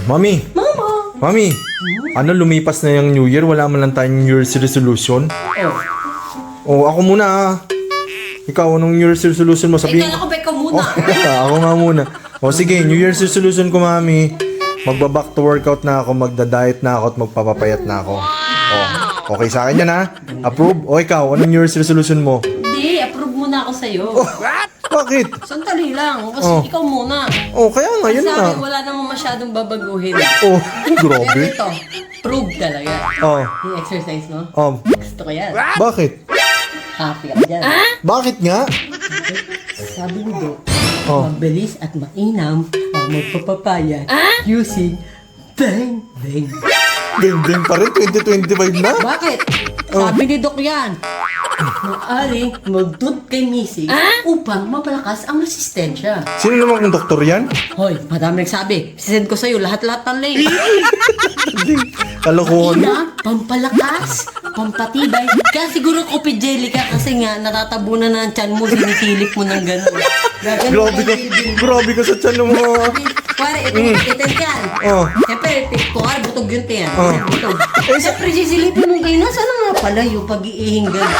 Mami! Mama! Mami! Ano, lumipas na yung New Year? Wala man lang tayong New Year's resolution? Oh, ako muna ah. Ikaw, anong New Year's resolution mo? Sabihin. Ikaw ba ikaw muna? Ako nga muna. O sige, New Year's resolution ko, Mami. Magba-back to workout na ako, magda-diet na ako, at magpapapayat na ako. Oh, okay sa akin yan ha? Approve? O ikaw, anong New Year's resolution mo? Hindi, approve muna ako sa'yo. Bakit? Sandali lang. Kasi Oh. ikaw muna. Oh, kaya nga, yun Sabi, na. wala namang masyadong babaguhin. Oh, Pero grabe. ito, prove talaga. Oh, Yung exercise mo, gusto ko yan. bakit? Happy ako dyan. Bakit nga? Sabi ni Doc, Oh. mabilis at mainam ang magpapapaya using bang bang. Geng-geng pa rin, 2025 na. Bakit? Sabi ni Doc yan. Maaring magdud kay Missy upang mapalakas ang resistensya. Sino naman ang doktor yan? Hoy, madami nagsabi. Sisend ko sa'yo lahat-lahat ng link. Kalokohan mo. Ina, pampalakas, pampatibay. Kaya siguro kopi jelly ka kasi nga natatabunan na ang tiyan mo, sinisilip mo ng gano'n. Grabe ka sa tiyan ng mga... Pare, ito yan. Oh. Siyempre, kuwari butog yun yan. Oh. Butog. Siyempre, sisilipin mo kayo. Nasaan na nga pala yung pag-iihing gano'n?